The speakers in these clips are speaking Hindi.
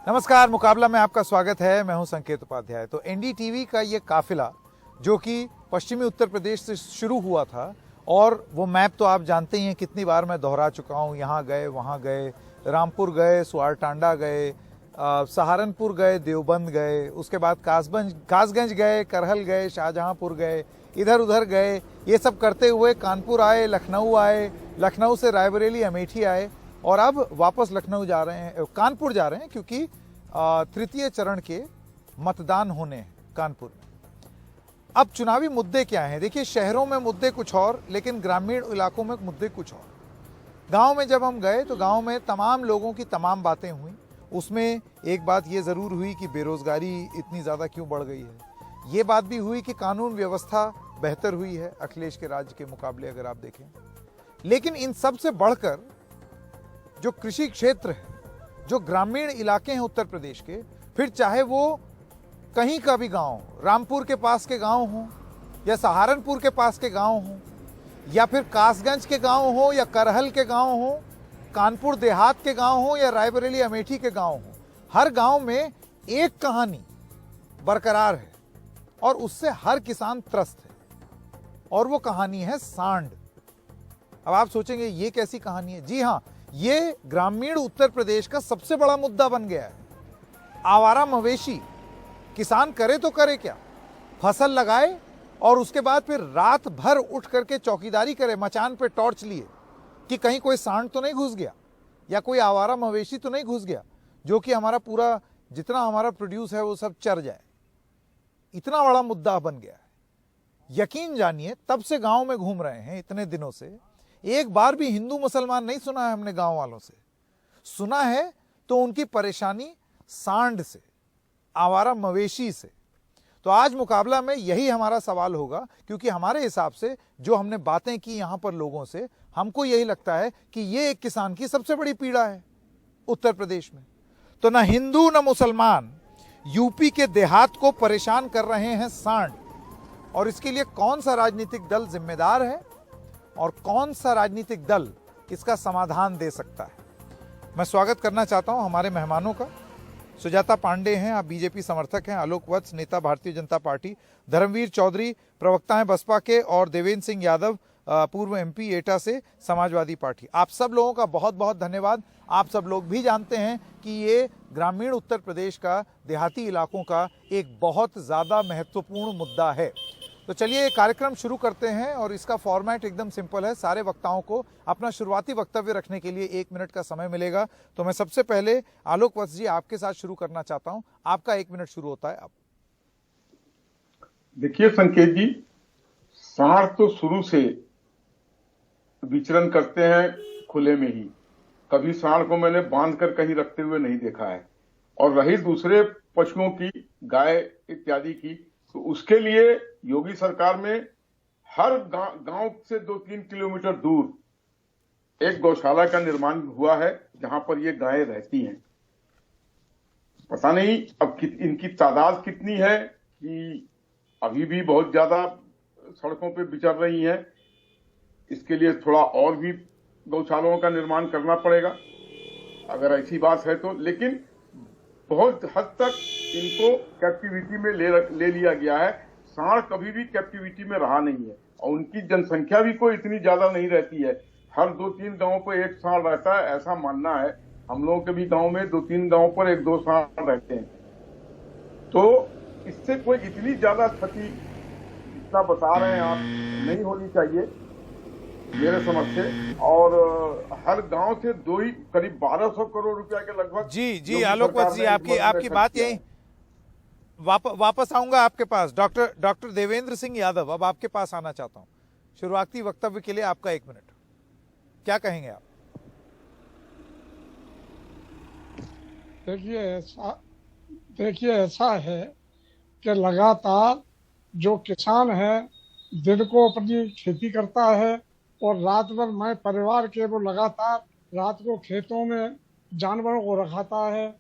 नमस्कार, मुकाबला में आपका स्वागत है। मैं हूं संकेत उपाध्याय। तो एनडीटीवी का ये काफिला जो कि पश्चिमी उत्तर प्रदेश से शुरू हुआ था, और वो मैप तो आप जानते ही हैं, कितनी बार मैं दोहरा चुका हूं। यहाँ गए, वहाँ गए, रामपुर गए, सुआरटांडा गए, सहारनपुर गए, देवबंद गए, उसके बाद कासगंज गए, करहल गए, शाहजहांपुर गए, इधर उधर गए। ये सब करते हुए कानपुर आए, लखनऊ आए, लखनऊ से रायबरेली, अमेठी आए, और अब वापस लखनऊ जा रहे हैं, कानपुर जा रहे हैं, क्योंकि तृतीय चरण के मतदान होने हैं कानपुर में। अब चुनावी मुद्दे क्या हैं? देखिए, शहरों में मुद्दे कुछ और, लेकिन ग्रामीण इलाकों में मुद्दे कुछ और। गांव में जब हम गए तो गांव में तमाम लोगों की तमाम बातें हुई। उसमें एक बात ये ज़रूर हुई कि बेरोजगारी इतनी ज़्यादा क्यों बढ़ गई है। ये बात भी हुई कि कानून व्यवस्था बेहतर हुई है अखिलेश के राज्य के मुकाबले, अगर आप देखें। लेकिन इन सब से बढ़कर जो कृषि क्षेत्र है, जो ग्रामीण इलाके हैं उत्तर प्रदेश के, फिर चाहे वो कहीं का भी गांव, रामपुर के पास के गांव हो, या सहारनपुर के पास के गांव हो, या फिर कासगंज के गांव हो, या करहल के गांव हो, कानपुर देहात के गांव हो, या रायबरेली अमेठी के गांव हो, हर गांव में एक कहानी बरकरार है और उससे हर किसान त्रस्त है, और वो कहानी है सांड। अब आप सोचेंगे ये कैसी कहानी है? जी हाँ, ये ग्रामीण उत्तर प्रदेश का सबसे बड़ा मुद्दा बन गया है। आवारा मवेशी, किसान करे तो करे क्या? फसल लगाए और उसके बाद फिर रात भर उठ करके चौकीदारी करे, मचान पे टॉर्च लिए कि कहीं कोई सांड तो नहीं घुस गया, या कोई आवारा मवेशी तो नहीं घुस गया, जो कि हमारा पूरा जितना हमारा प्रोड्यूस है वो सब चर जाए। इतना बड़ा मुद्दा बन गया है। यकीन जानिए, तब से गांव में घूम रहे हैं इतने दिनों से, एक बार भी हिंदू मुसलमान नहीं सुना है हमने गांव वालों से। सुना है तो उनकी परेशानी सांड से, आवारा मवेशी से। तो आज मुकाबला में यही हमारा सवाल होगा, क्योंकि हमारे हिसाब से जो हमने बातें की यहां पर लोगों से, हमको यही लगता है कि ये एक किसान की सबसे बड़ी पीड़ा है उत्तर प्रदेश में। तो ना हिंदू न मुसलमान, यूपी के देहात को परेशान कर रहे हैं सांड। और इसके लिए कौन सा राजनीतिक दल जिम्मेदार है और कौन सा राजनीतिक दल इसका समाधान दे सकता है? मैं स्वागत करना चाहता हूं हमारे मेहमानों का। सुजाता पांडे हैं, आप बीजेपी समर्थक हैं। आलोक वत्स, नेता भारतीय जनता पार्टी। धर्मवीर चौधरी, प्रवक्ता हैं बसपा के। और देवेंद्र सिंह यादव, पूर्व एमपी एटा से, समाजवादी पार्टी। आप सब लोगों का बहुत बहुत धन्यवाद। आप सब लोग भी जानते हैं कि ये ग्रामीण उत्तर प्रदेश का, देहाती इलाकों का एक बहुत ज़्यादा महत्वपूर्ण मुद्दा है। तो चलिए कार्यक्रम शुरू करते हैं, और इसका फॉर्मेट एकदम सिंपल है। सारे वक्ताओं को अपना शुरुआती वक्तव्य रखने के लिए 1 मिनट का समय मिलेगा। तो मैं सबसे पहले आलोक वत्स जी आपके साथ शुरू करना चाहता हूं। आपका 1 मिनट शुरू होता है अब। देखिए संकेत जी, सांड तो शुरू से विचरण करते हैं खुले में ही। कभी सांड को मैंने बांध कर कहीं रखते हुए नहीं देखा है। और रही दूसरे पशुओं की, गाय इत्यादि की, तो उसके लिए योगी सरकार में हर गांव से 2-3 किलोमीटर दूर एक गौशाला का निर्माण हुआ है, जहां पर ये गायें रहती हैं। पता नहीं अब इनकी तादाद कितनी है, कि अभी भी बहुत ज्यादा सड़कों पे विचर रही हैं। इसके लिए थोड़ा और भी गौशालाओं का निर्माण करना पड़ेगा, अगर ऐसी बात है तो। लेकिन बहुत हद तक इनको कैप्टिविटी में ले लिया गया है। सांड कभी भी कैप्टिविटी में रहा नहीं है, और उनकी जनसंख्या भी कोई इतनी ज्यादा नहीं रहती है। हर 2-3 गांवों पर एक सांड रहता है, ऐसा मानना है। हम लोगों के भी गांव में 2-3 गांवों पर 1-2 सांड रहते हैं। तो इससे कोई इतनी ज्यादा क्षति जितना बता रहे हैं आप नहीं होनी चाहिए मेरे समझ से। और हर गांव से करीब 1200 करोड़ रुपया के लगभग। जी आलोक वत्स जी, आपकी बात यही। वापस आऊंगा आपके पास। डॉक्टर देवेंद्र सिंह यादव, अब आपके पास आना चाहता हूं। शुरुआती वक्तव्य के लिए आपका 1 मिनट, क्या कहेंगे आप? देखिए ऐसा है कि लगातार जो किसान है दिन को अपनी खेती करता है, और रात भर मैं परिवार के वो लगातार रात को खेतों में जानवरों को रखाता है।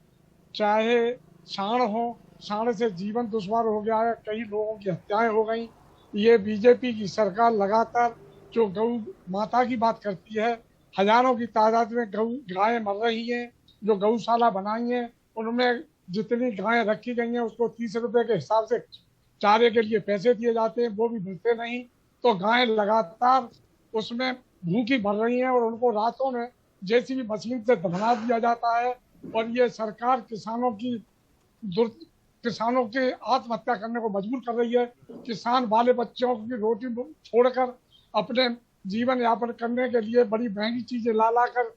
चाहे सांड हो, सांड से जीवन दुश्वार हो गया है, कई लोगों की हत्याएं हो गई। ये बीजेपी की सरकार लगातार जो गौ माता की बात करती है, हजारों की तादाद में गायें मर रही हैं। जो गौशाला बनाई है उनमें जितनी गायें रखी गई हैं उसको 30 रुपए के हिसाब से चारे के लिए पैसे दिए जाते हैं, वो भी मिलते नहीं। तो गायें लगातार उसमें भूखी भर रही हैं और उनको रातों में जेसीबी मशीन से दफना दिया जाता है। और ये सरकार किसानों के आत्महत्या करने को मजबूर कर रही है। किसान वाले बच्चों की रोटी छोड़कर अपने जीवन यापन करने के लिए बड़ी महंगी चीजें ला ला कर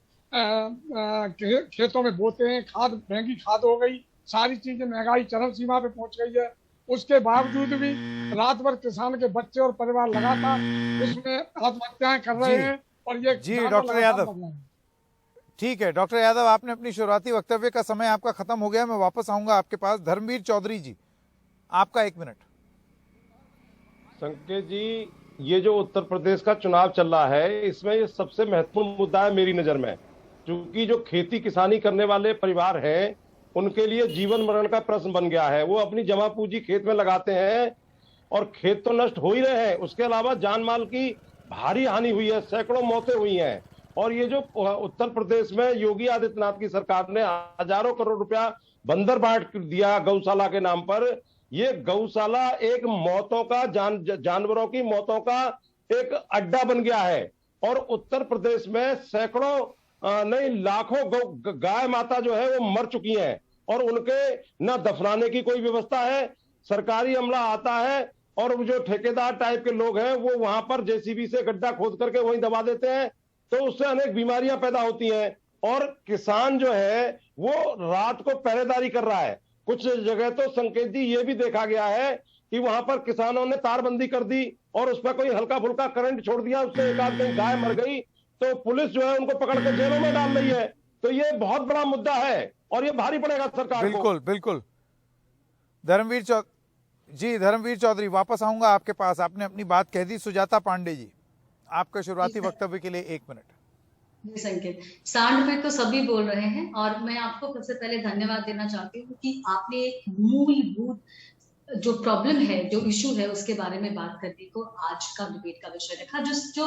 खेतों में बोते हैं। खाद, महंगी खाद हो गई, सारी चीजें, महंगाई चरम सीमा पे पहुंच गई है। उसके बावजूद भी रात भर किसान के बच्चे और परिवार लगातार उसमें आत्महत्याएं कर रहे हैं। और ये जी डॉक्टर यादव, ठीक है डॉक्टर यादव, आपने अपनी शुरुआती वक्तव्य का समय आपका खत्म हो गया, मैं वापस आऊंगा आपके पास। धर्मवीर चौधरी जी, आपका 1 मिनट। संकेत जी, ये जो उत्तर प्रदेश का चुनाव चल रहा है, इसमें ये सबसे महत्वपूर्ण मुद्दा है मेरी नजर में, क्योंकि जो खेती किसानी करने वाले परिवार हैं उनके लिए जीवन मरण का प्रश्न बन गया है। वो अपनी जमा पूंजी खेत में लगाते हैं और खेत तो नष्ट हो ही रहे हैं, उसके अलावा जान माल की भारी हानि हुई है, सैकड़ों मौतें हुई हैं। और ये जो उत्तर प्रदेश में योगी आदित्यनाथ की सरकार ने हजारों करोड़ रुपया बंदर बांट दिया गौशाला के नाम पर, ये गौशाला एक मौतों का जानवरों की मौतों का एक अड्डा बन गया है। और उत्तर प्रदेश में सैकड़ों नहीं लाखों गाय माता जो है वो मर चुकी हैं और उनके न दफनाने की कोई व्यवस्था है। सरकारी अमला आता है और जो ठेकेदार टाइप के लोग हैं वो वहां पर जेसीबी से गड्ढा खोद करके वहीं दबा देते हैं, तो उससे अनेक बीमारियां पैदा होती हैं। और किसान जो है वो रात को पहरेदारी कर रहा है। कुछ जगह तो संकेत जी ये भी देखा गया है कि वहां पर किसानों ने तारबंदी कर दी और उस पर कोई हल्का फुल्का करंट छोड़ दिया, उससे एक आध कहीं गाय मर गई तो पुलिस जो है उनको पकड़ कर जेलों में डाल रही है। तो ये बहुत बड़ा मुद्दा है और ये भारी पड़ेगा सरकार को। बिल्कुल बिल्कुल। धर्मवीर चौधरी, वापस आऊंगा आपके पास, आपने अपनी बात कह दी। सुजाता पांडे जी, आपका शुरुआती वक्तव्य के लिए 1 मिनट। संकेत, सांड पे तो सभी बोल रहे हैं और मैं आपको सबसे पहले धन्यवाद देना चाहती हूँ कि आपने एक मूलभूत जो प्रॉब्लम है, जो इशू है, उसके बारे में बात करने को आज का डिबेट का विषय रखा, जो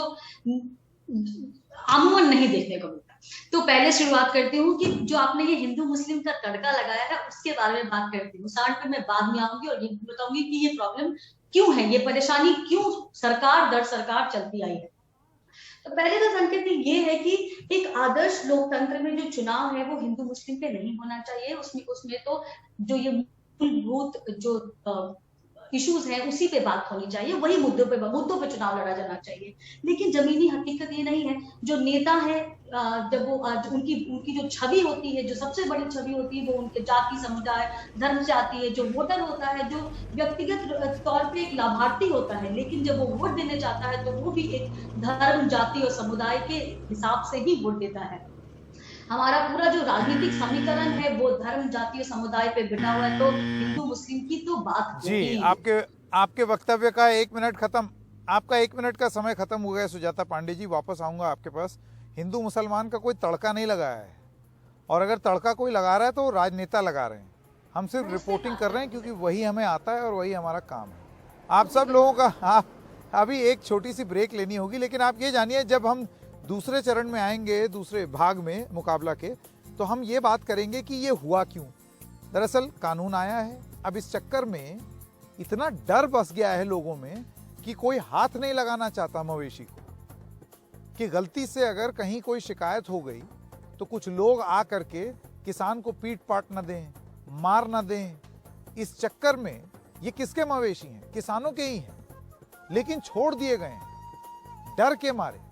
आमूमन नहीं देखने को मिलता। तो पहले शुरुआत करती हूँ कि जो आपने ये हिंदू मुस्लिम का तड़का लगाया है उसके बारे में बात करती हूँ। सांड पे मैं बाद में आऊंगी और ये बताऊंगी कि ये प्रॉब्लम क्यों है, ये परेशानी क्यों सरकार दर सरकार चलती आई है। तो पहले तो संकेत ये है कि एक आदर्श लोकतंत्र में जो चुनाव है वो हिंदू मुस्लिम पे नहीं होना चाहिए। उसमें तो जो ये मूलभूत जो इश्यूज हैं उसी पे बात होनी चाहिए, वही मुद्दों पे चुनाव लड़ा जाना चाहिए। लेकिन जमीनी हकीकत ये नहीं है। जो नेता है जब वो उनकी जो छवि होती है, जो सबसे बड़ी छवि होती है, वो उनके जाति समुदाय धर्म से आती है। जो वोटर होता है जो व्यक्तिगत तौर पे एक लाभार्थी होता है, लेकिन जब वो वोट देने जाता है तो वो भी एक धर्म, जाति और समुदाय के हिसाब से ही वोट देता है। हमारा पूरा जो राजनीतिक समीकरण है वो धर्म, जाति और समुदाय पे बिठा हुआ है। तो हिंदू मुस्लिम की तो बात जी, आपके वक्तव्य का 1 मिनट खत्म, आपका 1 मिनट का समय खत्म हो गया। सुजाता पांडे जी, वापस आऊंगा आपके पास। हिंदू मुसलमान का कोई तड़का नहीं लगाया है, और अगर तड़का कोई लगा रहा है तो राजनेता लगा रहे हैं। हम सिर्फ रिपोर्टिंग कर रहे हैं क्योंकि वही हमें आता है और वही हमारा काम है। आप सब लोगों का अभी एक छोटी सी ब्रेक लेनी होगी, लेकिन आप ये जानिए जब हम दूसरे चरण में आएंगे, दूसरे भाग में मुकाबला के, तो हम ये बात करेंगे कि ये हुआ क्यों। दरअसल कानून आया है, अब इस चक्कर में इतना डर बस गया है लोगों में कि कोई हाथ नहीं लगाना चाहता मवेशी को, कि गलती से अगर कहीं कोई शिकायत हो गई तो कुछ लोग आ करके किसान को पीट पाट न दें, मार न दें। इस चक्कर में ये किसके मवेशी हैं? किसानों के ही हैं, लेकिन छोड़ दिए गए हैं डर के मारे।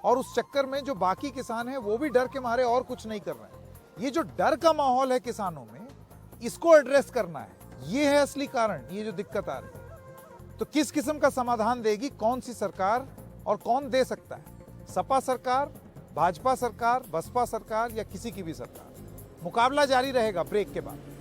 और उस चक्कर में जो बाकी किसान हैं वो भी डर के मारे और कुछ नहीं कर रहे हैं। ये जो डर का माहौल है किसानों में, इसको एड्रेस करना है। ये है असली कारण, ये जो दिक्कत आ रही है। तो किस किस्म का समाधान देगी कौन सी सरकार और कौन दे सकता है? सपा सरकार, भाजपा सरकार, बसपा सरकार या किसी की भी सरकार? मुकाबला जारी रहेगा ब्रेक के बाद।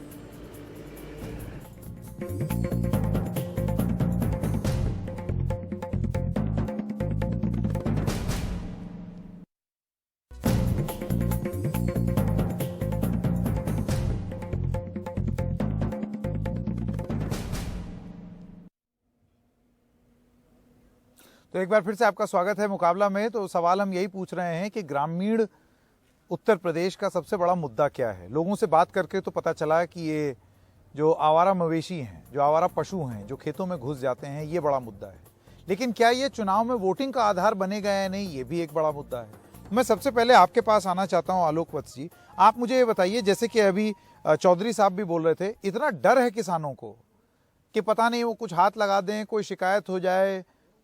तो एक बार फिर से आपका स्वागत है मुकाबला में। तो सवाल हम यही पूछ रहे हैं कि ग्रामीण उत्तर प्रदेश का सबसे बड़ा मुद्दा क्या है? लोगों से बात करके तो पता चला कि ये जो आवारा मवेशी हैं, जो आवारा पशु हैं, जो खेतों में घुस जाते हैं, ये बड़ा मुद्दा है। लेकिन क्या ये चुनाव में वोटिंग का आधार बनेगा या नहीं, ये भी एक बड़ा मुद्दा है। मैं सबसे पहले आपके पास आना चाहता हूं आलोक वत्स जी, आप मुझे ये बताइए, जैसे कि अभी चौधरी साहब भी बोल रहे थे, इतना डर है किसानों को कि पता नहीं वो कुछ हाथ लगा दें, कोई शिकायत हो जाए,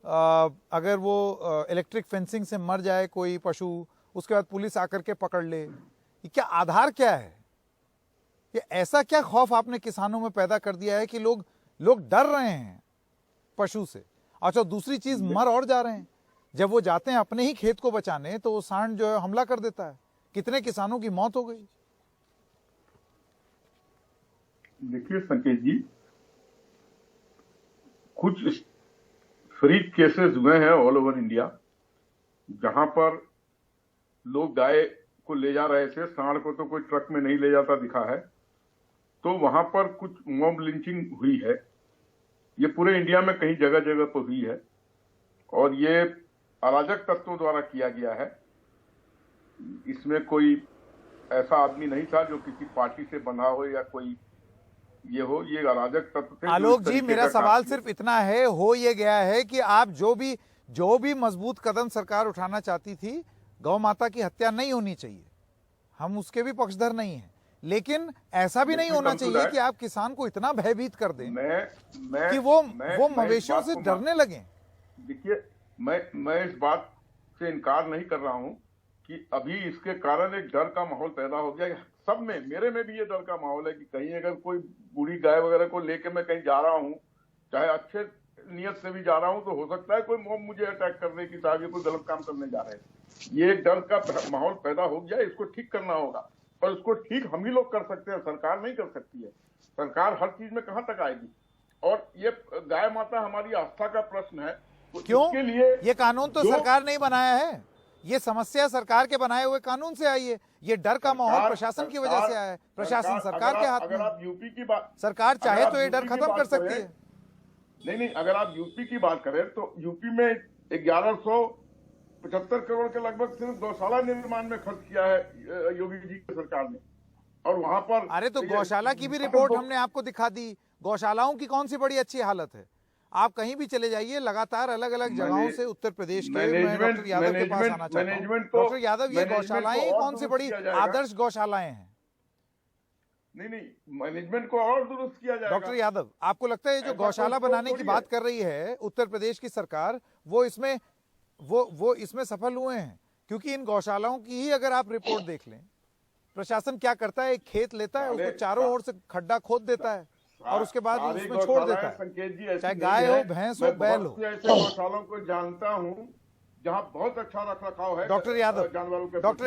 अगर वो इलेक्ट्रिक फेंसिंग से मर जाए कोई पशु, उसके बाद पुलिस आकर के पकड़ ले। ये क्या आधार क्या है? ये ऐसा क्या खौफ आपने किसानों में पैदा कर दिया है कि लोग डर रहे हैं पशु से? अच्छा, दूसरी चीज, मर और जा रहे हैं। जब वो जाते हैं अपने ही खेत को बचाने तो वो सांड जो है हमला कर देता है। कितने किसानों की मौत हो गई। देखिए संकेत जी, कुछ फ्रीक केसेस हुए हैं ऑल ओवर इंडिया, जहां पर लोग गाय को ले जा रहे थे, सांड को तो कोई ट्रक में नहीं ले जाता दिखा है, तो वहां पर कुछ मॉब लिंचिंग हुई है। ये पूरे इंडिया में कई जगह जगह पर हुई है और ये अराजक तत्वों द्वारा किया गया है। इसमें कोई ऐसा आदमी नहीं था जो किसी पार्टी से बंधा हो या कोई ये हो, ये अराजक तत्व थे। आलोक जी, मेरा सवाल सिर्फ इतना है, हो ये गया है कि आप जो भी मजबूत कदम सरकार उठाना चाहती थी, गौ माता की हत्या नहीं होनी चाहिए, हम उसके भी पक्षधर नहीं हैं, लेकिन ऐसा भी नहीं होना चाहिए कि आप किसान को इतना भयभीत कर दें कि वो मवेशियों से डरने लगे। देखिए, मैं इस बात से इनकार नहीं कर रहा हूं कि अभी इसके कारण एक डर का माहौल पैदा हो गया सब में, मेरे में भी ये डर का माहौल है कि कहीं अगर कोई बूढ़ी गाय वगैरह को लेके मैं कहीं जा रहा हूं, चाहे अच्छे नियत से भी जा रहा हूं, तो हो सकता है कोई मॉब मुझे अटैक करने की, साहब ये कोई गलत काम करने जा रहे हैं। ये एक डर का माहौल पैदा हो गया, इसको ठीक करना होगा और इसको ठीक हम ही लोग कर सकते हैं, सरकार नहीं कर सकती है। सरकार हर चीज में कहां तक आएगी? और ये गाय माता हमारी आस्था का प्रश्न है। तो क्यों? इसके लिए ये कानून तो सरकार नहीं बनाया है, ये समस्या सरकार के बनाए हुए कानून से आई है। ये डर का माहौल प्रशासन की वजह से आया है। प्रशासन सरकार के हाथ में। अगर आप यूपी की बात, सरकार चाहे तो ये डर खत्म कर सकती है। नहीं, अगर आप यूपी की बात करें तो यूपी में 1175 करोड़ के लगभग सिर्फ गौशाला निर्माण में खर्च किया है योगी जी की सरकार ने। और वहां पर अरे तो गौशाला की भी रिपोर्ट हमने आपको दिखा दी। गौशालाओं की कौन सी बड़ी अच्छी हालत है? आप कहीं भी चले जाइए, लगातार अलग अलग जगहों से उत्तर प्रदेश के, मैं डॉक्टर यादव के पास आना चाहता हूं। डॉक्टर यादव, ये गौशालाएं कौन सी बड़ी आदर्श गौशालाएं हैं? नहीं, मैनेजमेंट को और दुरुस्त किया जाएगा। डॉक्टर यादव, आपको लगता है जो गौशाला बनाने की बात कर रही है उत्तर प्रदेश की सरकार, वो इसमें सफल हुए हैं? क्योंकि इन गौशालाओं की ही अगर आप रिपोर्ट देख लें, प्रशासन क्या करता है, एक खेत लेता है, उसको चारों ओर से खड्डा खोद देता है और उसके बाद उसमें छोड़ देता है, चाहे गाय हो, भैंस हो, बैल हो। ऐसे गौशालाओं को जानता हूं जहां बहुत अच्छा रखरखाव है। डॉक्टर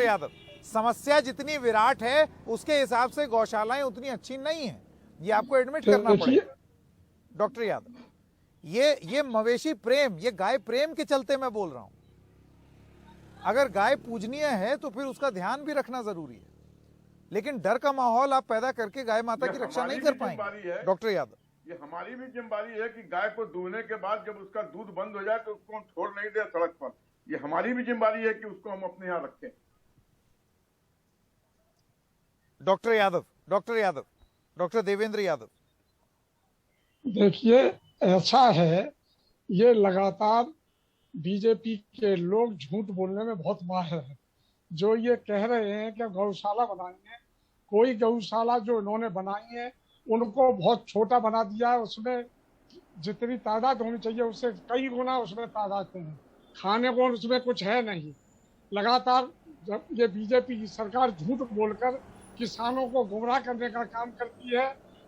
यादव, समस्या जितनी विराट है उसके हिसाब से गौशालाएं उतनी अच्छी नहीं है, ये आपको एडमिट करना पड़ेगा। डॉक्टर यादव, ये मवेशी प्रेम, ये गाय प्रेम के चलते मैं बोल रहा हूं। अगर गाय पूजनीय है तो फिर उसका ध्यान भी रखना जरूरी है, लेकिन डर का माहौल आप पैदा करके गाय माता की रक्षा नहीं कर पाएंगे। डॉक्टर यादव, ये हमारी भी जिम्मेदारी है कि गाय को दूहने के बाद जब उसका दूध बंद हो जाए तो उसको हम छोड़ नहीं दे सड़क पर। ये हमारी भी जिम्मेदारी है कि उसको हम अपने यहाँ रखें। डॉक्टर यादव, डॉक्टर देवेंद्र यादव, देखिए, ऐसा है, ये लगातार बीजेपी के लोग झूठ बोलने में बहुत माहिर हैं। जो ये कह रहे हैं कि गौशाला बनाएंगे, कोई गौशाला जो इन्होंने बनाई है उनको बहुत छोटा बना दिया है। उसमें जितनी तादाद होनी चाहिए उससे कई गुना उसमें तादाद है, खाने को उसमें कुछ है नहीं। लगातार जब ये बीजेपी की सरकार झूठ बोलकर किसानों को गुमराह करने का काम करती है,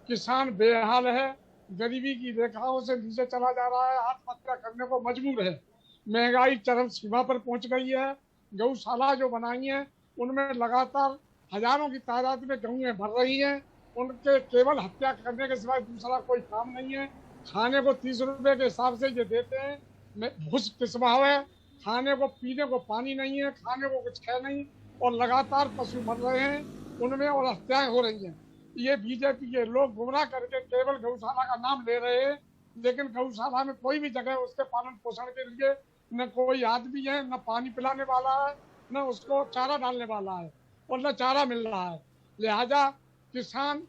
किसान बेहाल है, गरीबी की रेखाओं से नीचे चला जा रहा है, आत्महत्या करने को मजबूर है, महंगाई चरम सीमा पर पहुंच गई है। गौशाला जो बनाई है उनमें लगातार हजारों की तादाद में गौएं भर रही हैं, उनके केवल हत्या करने के सिवाय दूसरा कोई काम नहीं है। खाने को 30 रुपए के हिसाब से ये देते हैं, भूस किस्मा है, खाने को पीने को पानी नहीं है, खाने को कुछ है नहीं, और लगातार पशु मर रहे हैं उनमें और हत्याएं हो रही हैं। ये बीजेपी के लोग गुमराह करके केवल गौशाला का नाम ले रहे हैं, लेकिन गौशाला में कोई भी जगह उसके पालन पोषण के लिए न कोई आदमी है, न पानी पिलाने वाला है, न उसको चारा डालने वाला है। और न चारा मिल रहा है। लिहाजा किसान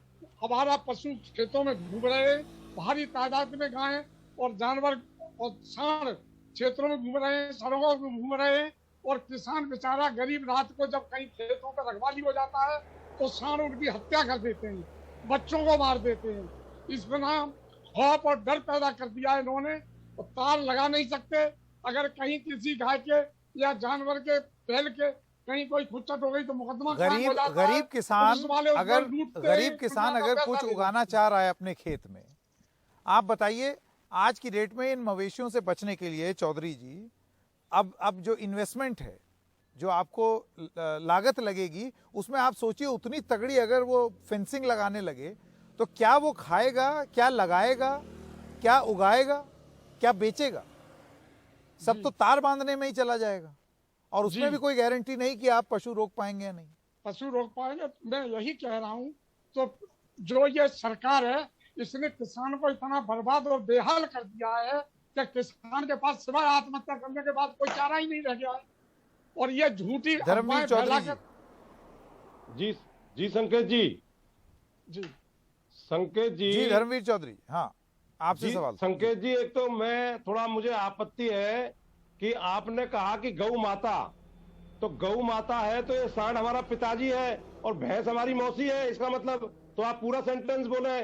हमारा पशु खेतों में घूम रहे हैं, भारी तादाद में गायें और जानवर और सांड क्षेत्रों में घूम रहे हैं, सड़कों में घूम रहे हैं। और किसान बेचारा गरीब रात को जब कहीं खेतों पर रखवाली हो जाता है तो सांड उनकी हत्या कर देते हैं, बच्चों को मार देते हैं। इस बिना खौफ और डर पैदा कर दिया है इन्होंने। तो तार लगा नहीं सकते, अगर कहीं किसी गाय के या जानवर के बैल के कहीं कोई खुच्चट हो गई तो मुकदमा कायम हो जाता है। गरीब किसान पुलिस वाले उस पर अगर लूटते गरीब हैं, किसान किसानों अगर का कुछ पैसा उगाना चाह रहा है अपने खेत में, आप बताइए आज की डेट में इन मवेशियों से बचने के लिए चौधरी जी अब जो इन्वेस्टमेंट है, जो आपको लागत लगेगी, उसमें आप सोचिए उतनी तगड़ी अगर वो फेंसिंग लगाने लगे तो क्या वो खाएगा, क्या लगाएगा, क्या उगाएगा, क्या बेचेगा? सब तो तार बांधने में ही चला जाएगा और उसमें भी कोई गारंटी नहीं कि आप पशु रोक पाएंगे या नहीं। पशु रोक पाएंगे, मैं यही कह रहा हूँ। तो जो ये सरकार है इसने किसान को इतना बर्बाद और बेहाल कर दिया है कि किसान के पास सिवाय आत्महत्या करने के बाद कोई चारा ही नहीं रह गया है। और ये झूठी धर्मवीर चौधरी जी जी संकेत जी जी संकेत जी धर्मवीर चौधरी, हाँ आपसे सवाल। संकेत जी, एक तो मैं थोड़ा मुझे आपत्ति है कि आपने कहा कि गौ माता, तो गौ माता है तो ये सांड हमारा पिताजी है और भैंस हमारी मौसी है, इसका मतलब तो आप पूरा सेंटेंस बोले।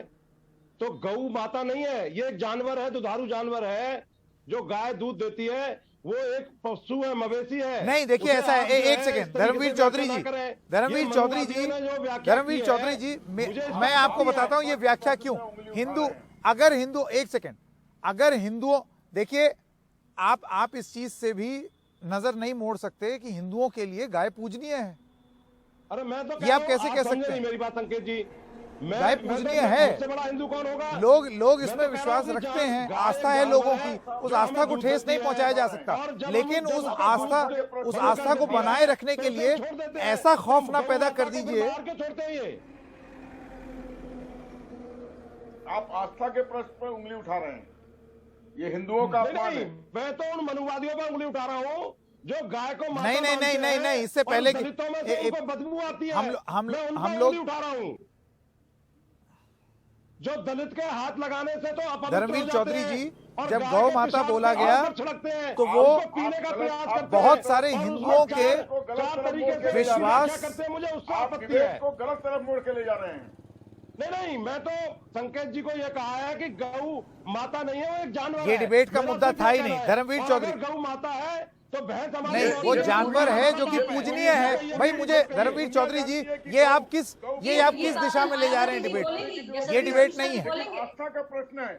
तो गौ माता नहीं है, ये एक जानवर है, दुधारू जानवर है। जो गाय दूध देती है वो एक पशु है, मवेशी है। नहीं देखिए ऐसा है, एक सेकंड धर्मवीर चौधरी जी, धर्मवीर चौधरी जी, धर्मवीर चौधरी जी, मैं आपको बताता हूं ये व्याख्या क्यों। हिंदू अगर हिंदू, एक सेकंड, अगर हिंदुओं, देखिए आप इस चीज से भी नजर नहीं मोड़ सकते कि हिंदुओं के लिए गाय पूजनीय है। अरे मैं तो ये आप कैसे कह सकते हैं? मेरी बात संकेत जी, गाय पूजनीय है, सबसे बड़ा हिंदू कौन होगा? लोग इसमें विश्वास रखते हैं, आस्था है लोगों की, उस आस्था को ठेस नहीं पहुंचाया जा सकता, लेकिन उस आस्था को बनाए रखने के लिए ऐसा खौफ ना पैदा कर दीजिए। आप आस्था के प्रश्न पर उंगली उठा रहे हैं, ये हिंदुओं का अपमान है। मैं तो उन मनुवादियों पर उंगली उठा रहा हूँ जो गाय को माता नहीं, इससे पहले कि बदबू आती है, हम लोग उठा रहा हूँ। जो दलित के हाथ लगाने से तो धर्मवीर चौधरी जी, जब गौ माता बोला गया तो वो पीने का प्रयास करते बहुत सारे हिंदुओं के विश्वास, मुझे उससे आपत्ति है, को गलत तरफ मोड़ के ले जा रहे हैं। नहीं, मैं तो संकेत जी को यह कहा है कि गौ माता नहीं है, वो एक जानवर है। ये डिबेट का मुद्दा था ही नहीं धर्मवीर चौधरी। गौ माता है तो भैंस हमारी नहीं, वो जानवर है जो कि पूजनीय है। भाई मुझे धर्मवीर चौधरी जी, ये आप किस दिशा में ले जा रहे हैं डिबेट? ये डिबेट नहीं है। आस्था का प्रश्न है।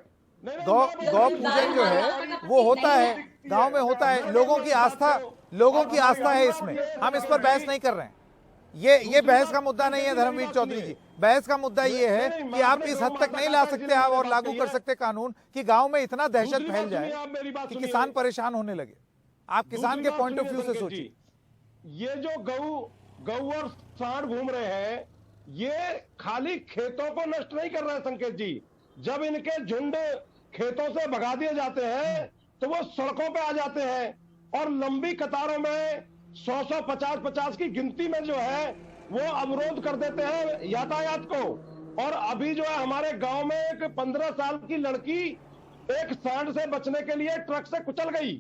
गौ पूजन जो है वो होता है, गांव में होता है, लोगों की आस्था है इसमें, हम इस पर बहस नहीं कर रहे हैं। ये बहस का मुद्दा नहीं है धर्मवीर चौधरी जी। बहस का मुद्दा ये है कि आप इस हद तक नहीं ला सकते आप और लागू कर सकते कानून कि गांव में इतना दहशत फैल जाए कि किसान परेशान होने लगे। आप किसान के पॉइंट ऑफ व्यू से सोचिए। ये जो गौ और सांड घूम रहे हैं, ये खाली खेतों को नष्ट नहीं कर रहे हैं संकेत जी। जब इनके झुंड खेतों से भगा दिए जाते हैं तो वो सड़कों पे आ जाते हैं और लंबी कतारों में 100 50 की गिनती में जो है वो अवरोध कर देते हैं यातायात को। और अभी जो है हमारे गांव में एक 15 साल की लड़की एक सांड से बचने के लिए ट्रक से कुचल गई,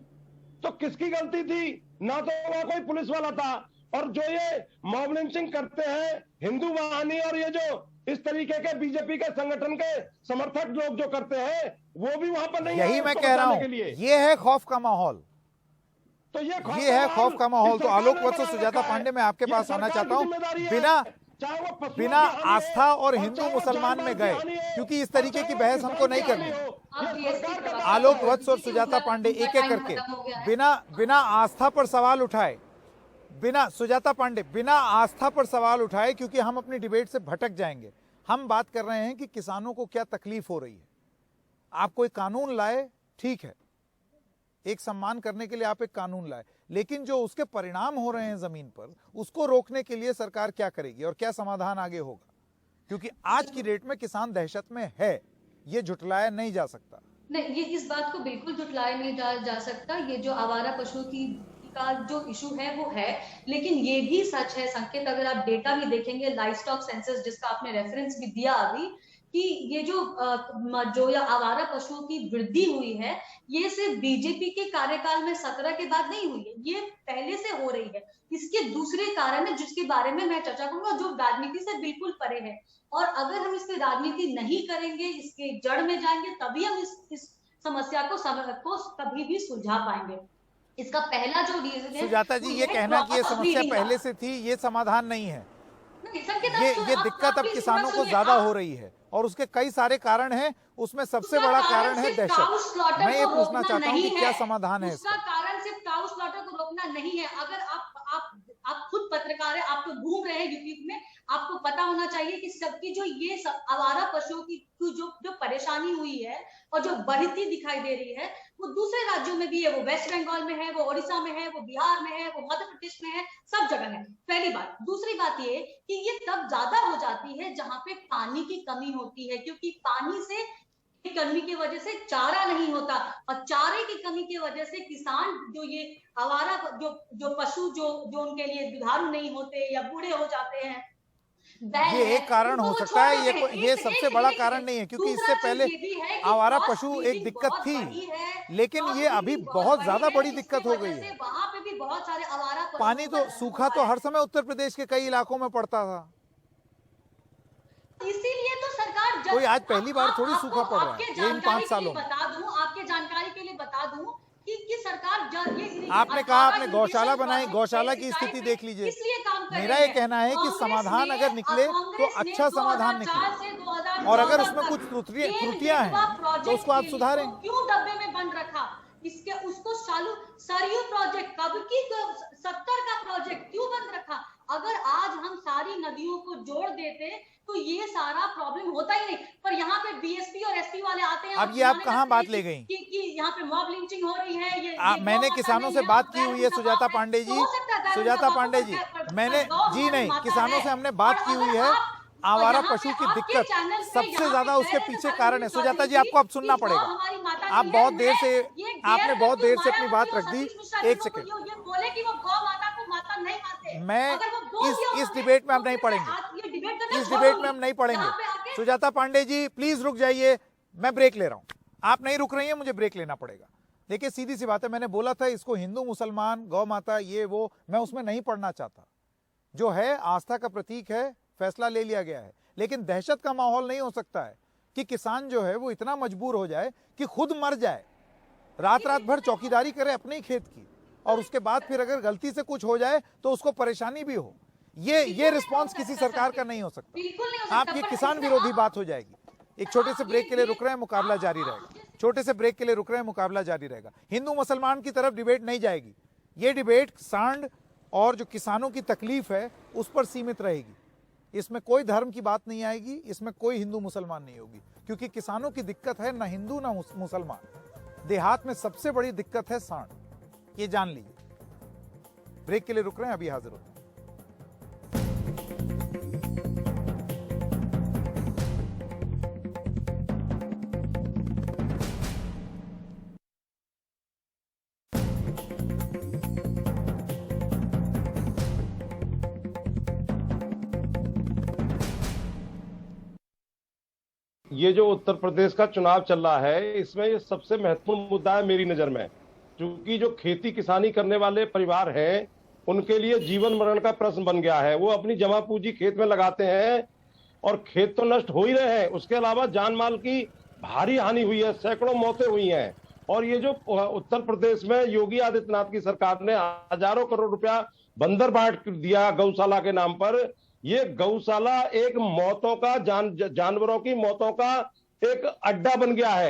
तो किसकी गलती थी? ना तो वहां कोई पुलिस वाला था। और जो ये मॉब लिंचिंग करते हैं हिंदू वाहिनी और ये जो इस तरीके के बीजेपी के संगठन के समर्थक लोग जो करते हैं वो भी वहां पर नहीं। यही मैं कह रहा हूं, ये है खौफ का माहौल। तो ये है खौफ का माहौल। तो आलोक वत्स और सुजाता पांडे, मैं आपके पास आना चाहता हूं। बिना आस्था और हिंदू मुसलमान में गए, क्योंकि इस तरीके की बहस हमको नहीं करनी। आलोक वत्स और सुजाता पांडे एक एक करके बिना आस्था पर सवाल उठाए, सुजाता पांडे बिना आस्था पर सवाल उठाए, क्योंकि हम अपनी डिबेट से भटक जाएंगे। हम बात कर रहे हैं कि किसानों को क्या तकलीफ हो रही है। आप कोई कानून लाए, ठीक है, एक सम्मान करने के लिए आप एक कानून लाए, लेकिन जो उसके परिणाम हो रहे हैं जमीन पर, उसको रोकने के लिए सरकार क्या करेगी और क्या समाधान आगे होगा? क्योंकि आज की डेट में किसान दहशत में है, ये झुटलाया नहीं जा सकता। नहीं, ये इस बात को बिल्कुल झुटलाया नहीं जा सकता। ये जो आवारा पशुओं की का जो इशू है वो है, लेकिन ये भी सच है संकेत, अगर आप डेटा भी देखेंगे, लाइव स्टॉक सेंसस जिसका आपने रेफरेंस भी दिया अभी, कि ये जो या आवारा पशुओं की वृद्धि हुई है, ये सिर्फ बीजेपी के कार्यकाल में 17 के बाद नहीं हुई है, ये पहले से हो रही है। इसके दूसरे कारण है जिसके बारे में मैं चर्चा करूंगा, जो राजनीति से बिल्कुल परे है, और अगर हम इस पे राजनीति नहीं करेंगे, इसके जड़ में जाएंगे, तभी हम इस समस्या को कभी भी सुलझा पाएंगे। इसका पहला जो रीजन है, सुजाता जी, ये कहना कि ये समस्या पहले से थी, ये समाधान नहीं है। ये दिक्कत अब किसानों को ज्यादा हो रही है और उसके कई सारे कारण हैं, उसमें सबसे बड़ा कारण है दहशत। मैं ये पूछना चाहता हूँ कि क्या समाधान है इसका? कारण सिर्फ काउ स्लॉटर को रोकना नहीं है। अगर आप खुद पत्रकार है, आप तो घूम रहे हैं यूपी में, आपको पता होना चाहिए कि सबकी जो ये सब आवारा पशुओं की जो परेशानी हुई है और जो बढ़ती दिखाई दे रही है, वो दूसरे राज्यों में भी है, वो वेस्ट बंगाल में है, वो ओडिशा में है, वो बिहार में है, वो मध्य प्रदेश में है, सब जगह है। पहली बात। दूसरी बात ये कि ये तब ज्यादा हो जाती है जहां पे पानी की कमी होती है, क्योंकि पानी से कमी की वजह से चारा नहीं होता, और चारे की कमी की वजह से किसान जो ये आवारा जो पशु जो उनके लिए दुधारू नहीं होते या बूढ़े हो जाते हैं, ये एक कारण हो सकता है, ये सबसे बड़ा कारण नहीं है, क्योंकि इससे पहले आवारा पशु एक दिक्कत थी, लेकिन ये अभी बहुत ज्यादा बड़ी दिक्कत हो गई है। वहां पे भी बहुत सारे आवारा पानी तो सूखा तो हर समय उत्तर प्रदेश के कई इलाकों में पड़ता था, इसीलिए तो सरकार कोई आज पहली बार थोड़ी सूखा पड़ रहा है इन 5 सालों में। आपके जानकारी के लिए बता दूं कि सरकार ये आपने कहा आपने गौशाला बनाई, गौशाला की स्थिति देख लीजिए। मेरा ये कहना है कि समाधान अगर निकले तो अच्छा समाधान निकले, और अगर उसमें कुछ त्रुटियां हैं तो उसको आप सुधारें। क्यों डब्बे में बंद रखा? उसको सरयू प्रोजेक्ट कब की 70 का प्रोजेक्ट क्यों बंद रखा? अगर आज हम सारी नदियों को जोड़ देते तो ये सारा प्रॉब्लम होता ही नहीं। पर यहाँ पे बीएसपी और एसपी वाले आते हैं। अब ये आप कहाँ बात ले गई कि यहाँ पे मॉब लिंचिंग हो रही है। मैंने किसानों से बात की हुई है सुजाता पांडे जी, सुजाता पांडे जी, मैंने जी नहीं, किसानों से हमने बात की हुई है। आवारा पशु की दिक्कत सबसे ज्यादा उसके पीछे कारण है। सुजाता जी, आपको अब सुनना पड़ेगा, आप बहुत देर से आपने बहुत देर से अपनी बात रख दी। एक सेकेंड, मैं इस डिबेट में हम नहीं पढ़ेंगे, इस डिबेट में हम नहीं पढ़ेंगे। सुजाता पांडे जी प्लीज रुक जाइए, मैं ब्रेक ले रहा हूं। आप नहीं रुक रही हैं, मुझे ब्रेक लेना पड़ेगा। देखिए सीधी सी बात है, मैंने बोला था इसको हिंदू मुसलमान गौ माता ये वो मैं उसमें नहीं पढ़ना चाहता। जो है आस्था का प्रतीक है, फैसला ले लिया गया है, लेकिन दहशत का माहौल नहीं हो सकता है कि किसान जो है वो इतना मजबूर हो जाए कि खुद मर जाए, रात रात भर चौकीदारी करे अपने ही खेत की, और उसके बाद फिर अगर गलती से कुछ हो जाए तो उसको परेशानी भी हो। ये रिस्पांस किसी सरकार का नहीं हो सकता। आप ये किसान विरोधी बात हो जाएगी। एक छोटे से ब्रेक के लिए रुक रहे हैं, मुकाबला जारी रहेगा। छोटे से ब्रेक के लिए रुक रहे हैं, मुकाबला जारी रहेगा। हिंदू मुसलमान की तरफ डिबेट नहीं जाएगी। ये डिबेट सांड और जो किसानों की तकलीफ है उस पर सीमित रहेगी। इसमें कोई धर्म की बात नहीं आएगी, इसमें कोई हिंदू मुसलमान नहीं होगी, क्योंकि किसानों की दिक्कत है ना हिंदू ना मुसलमान। देहात में सबसे बड़ी दिक्कत है सांड, ये जान लीजिए। ब्रेक के लिए रुक रहे हैं, अभी हाजिर होते हैं। ये जो उत्तर प्रदेश का चुनाव चल रहा है, इसमें ये सबसे महत्वपूर्ण मुद्दा है मेरी नजर में, क्योंकि जो खेती किसानी करने वाले परिवार हैं उनके लिए जीवन मरण का प्रश्न बन गया है। वो अपनी जमा पूंजी खेत में लगाते हैं और खेत तो नष्ट हो ही रहे हैं, उसके अलावा जान माल की भारी हानि हुई है, सैकड़ों मौतें हुई हैं। और ये जो उत्तर प्रदेश में योगी आदित्यनाथ की सरकार ने हजारों करोड़ रुपया बंदर बांट दिया गौशाला के नाम पर, ये गौशाला एक मौतों का जानवरों की मौतों का एक अड्डा बन गया है।